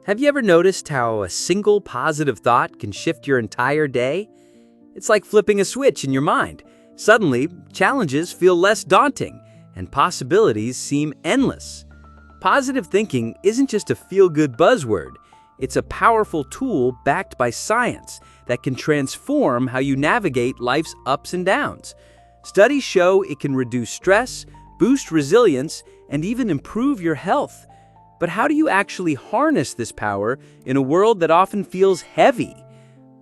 Have you ever noticed how a single positive thought can shift your entire day? It's like flipping a switch in your mind. Suddenly, challenges feel less daunting, and possibilities seem endless. Positive thinking isn't just a feel-good buzzword. It's a powerful tool backed by science that can transform how you navigate life's ups and downs. Studies show it can reduce stress, boost resilience, and even improve your health. But how do you actually harness this power in a world that often feels heavy?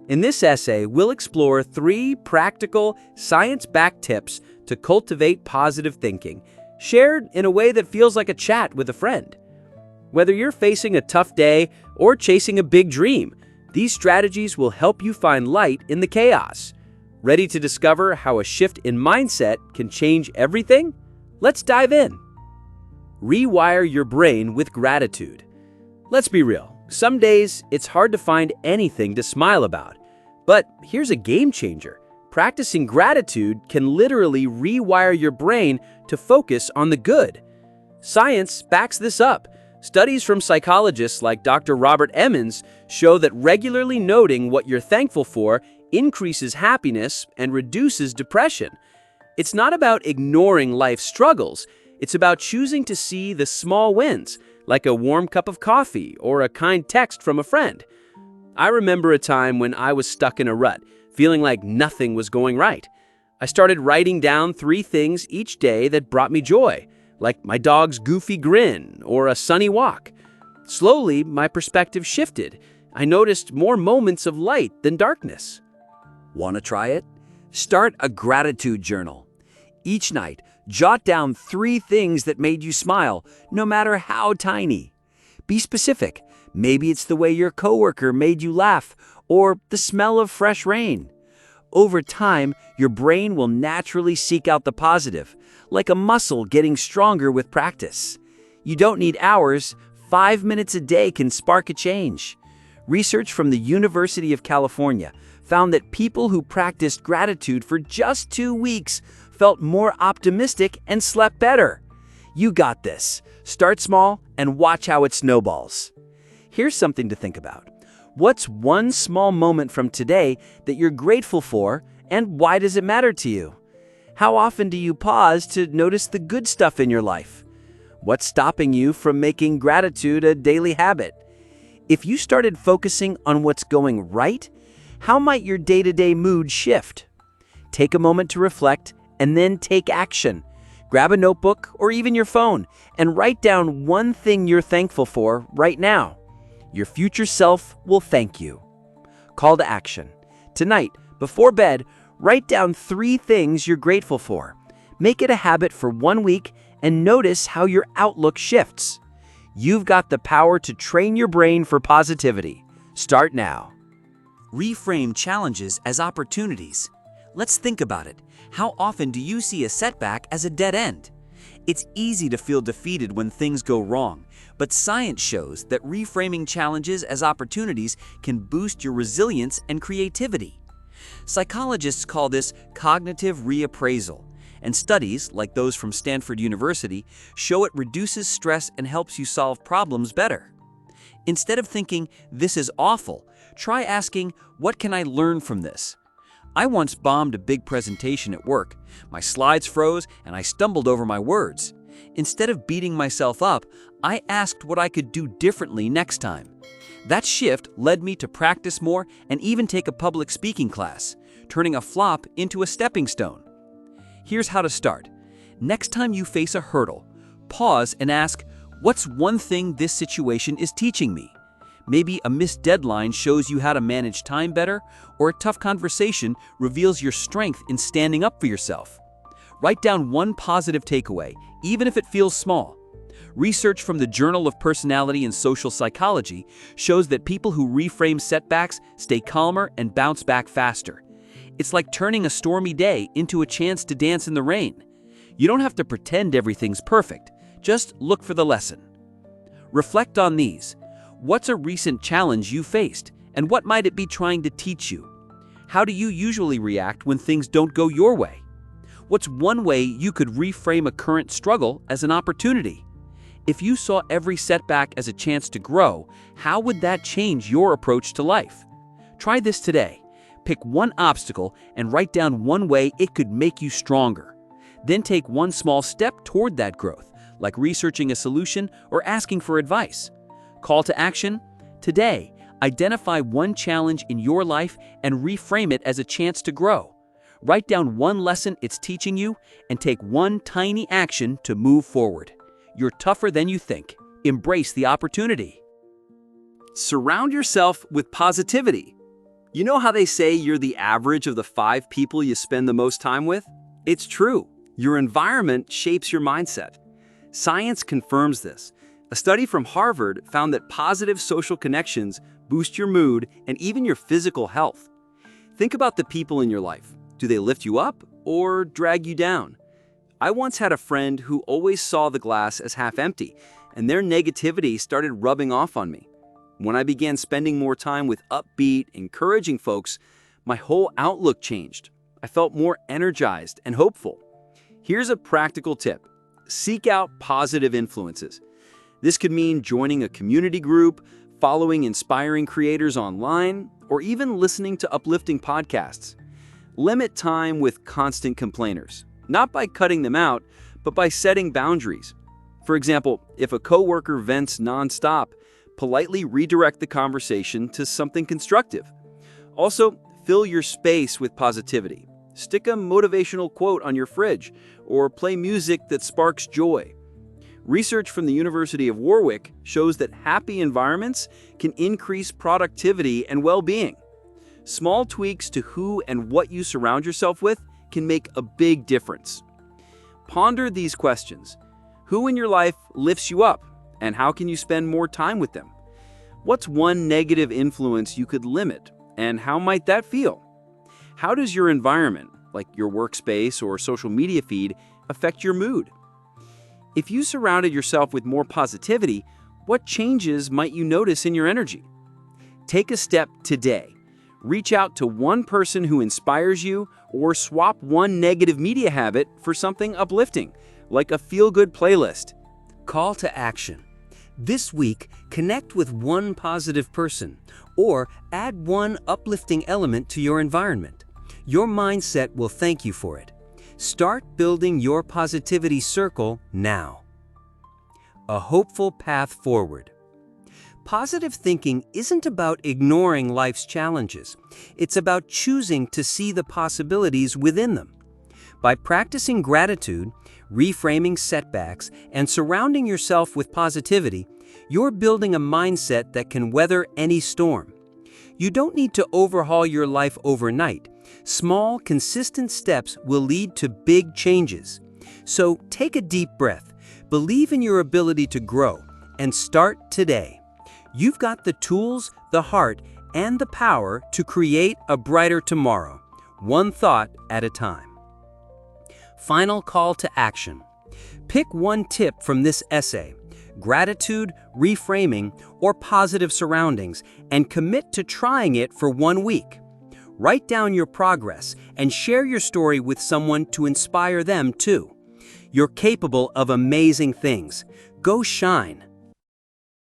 In this essay, we'll explore 3 practical, science-backed tips to cultivate positive thinking, shared in a way that feels like a chat with a friend. Whether you're facing a tough day or chasing a big dream, these strategies will help you find light in the chaos. Ready to discover how a shift in mindset can change everything? Let's dive in. Rewire your brain with gratitude. Let's be real, some days it's hard to find anything to smile about. But here's a game changer. Practicing gratitude can literally rewire your brain to focus on the good. Science backs this up. Studies from psychologists like Dr. Robert Emmons show that regularly noting what you're thankful for increases happiness and reduces depression. It's not about ignoring life's struggles. It's about choosing to see the small wins, like a warm cup of coffee or a kind text from a friend. I remember a time when I was stuck in a rut, feeling like nothing was going right. I started writing down 3 things each day that brought me joy, like my dog's goofy grin or a sunny walk. Slowly, my perspective shifted. I noticed more moments of light than darkness. Want to try it? Start a gratitude journal. Each night, jot down 3 things that made you smile, no matter how tiny. Be specific. Maybe it's the way your coworker made you laugh, or the smell of fresh rain. Over time, your brain will naturally seek out the positive, like a muscle getting stronger with practice. You don't need hours. 5 minutes a day can spark a change. Research from the University of California found that people who practiced gratitude for just 2 weeks felt more optimistic and slept better. You got this. Start small and watch how it snowballs. Here's something to think about. What's one small moment from today that you're grateful for, and why does it matter to you? How often do you pause to notice the good stuff in your life? What's stopping you from making gratitude a daily habit? If you started focusing on what's going right, how might your day-to-day mood shift? Take a moment to reflect and then take action. Grab a notebook or even your phone and write down one thing you're thankful for right now. Your future self will thank you. Call to action. Tonight, before bed, write down 3 things you're grateful for. Make it a habit for 1 week and notice how your outlook shifts. You've got the power to train your brain for positivity. Start now. Reframe challenges as opportunities. Let's think about it. How often do you see a setback as a dead end? It's easy to feel defeated when things go wrong, but science shows that reframing challenges as opportunities can boost your resilience and creativity. Psychologists call this cognitive reappraisal, and studies, like those from Stanford University, show it reduces stress and helps you solve problems better. Instead of thinking, "This is awful," try asking, "What can I learn from this?" I once bombed a big presentation at work. My slides froze and I stumbled over my words. Instead of beating myself up, I asked what I could do differently next time. That shift led me to practice more and even take a public speaking class, turning a flop into a stepping stone. Here's how to start. Next time you face a hurdle, pause and ask, "What's one thing this situation is teaching me?" Maybe a missed deadline shows you how to manage time better, or a tough conversation reveals your strength in standing up for yourself. Write down one positive takeaway, even if it feels small. Research from the Journal of Personality and Social Psychology shows that people who reframe setbacks stay calmer and bounce back faster. It's like turning a stormy day into a chance to dance in the rain. You don't have to pretend everything's perfect. Just look for the lesson. Reflect on these. What's a recent challenge you faced, and what might it be trying to teach you? How do you usually react when things don't go your way? What's one way you could reframe a current struggle as an opportunity? If you saw every setback as a chance to grow, how would that change your approach to life? Try this today. Pick one obstacle and write down one way it could make you stronger. Then take one small step toward that growth, like researching a solution or asking for advice. Call to action? Today, identify one challenge in your life and reframe it as a chance to grow. Write down one lesson it's teaching you and take one tiny action to move forward. You're tougher than you think. Embrace the opportunity. Surround yourself with positivity. You know how they say you're the average of the 5 people you spend the most time with? It's true. Your environment shapes your mindset. Science confirms this. A study from Harvard found that positive social connections boost your mood and even your physical health. Think about the people in your life. Do they lift you up or drag you down? I once had a friend who always saw the glass as half empty, and their negativity started rubbing off on me. When I began spending more time with upbeat, encouraging folks, my whole outlook changed. I felt more energized and hopeful. Here's a practical tip. Seek out positive influences. This could mean joining a community group, following inspiring creators online, or even listening to uplifting podcasts. Limit time with constant complainers, not by cutting them out, but by setting boundaries. For example, if a coworker vents nonstop, politely redirect the conversation to something constructive. Also, fill your space with positivity. Stick a motivational quote on your fridge, or play music that sparks joy. Research from the University of Warwick shows that happy environments can increase productivity and well-being. Small tweaks to who and what you surround yourself with can make a big difference. Ponder these questions. Who in your life lifts you up, and how can you spend more time with them? What's one negative influence you could limit, and how might that feel? How does your environment, like your workspace or social media feed, affect your mood? If you surrounded yourself with more positivity, what changes might you notice in your energy? Take a step today. Reach out to one person who inspires you, or swap one negative media habit for something uplifting, like a feel-good playlist. Call to action. This week, connect with one positive person, or add one uplifting element to your environment. Your mindset will thank you for it. Start building your positivity circle now. A hopeful path forward. Positive thinking isn't about ignoring life's challenges. It's about choosing to see the possibilities within them. By practicing gratitude, reframing setbacks, and surrounding yourself with positivity, you're building a mindset that can weather any storm. You don't need to overhaul your life overnight. Small, consistent steps will lead to big changes. So take a deep breath, believe in your ability to grow, and start today. You've got the tools, the heart, and the power to create a brighter tomorrow, one thought at a time. Final call to action. Pick one tip from this essay, gratitude, reframing, or positive surroundings, and commit to trying it for 1 week. Write down your progress and share your story with someone to inspire them too. You're capable of amazing things. Go shine.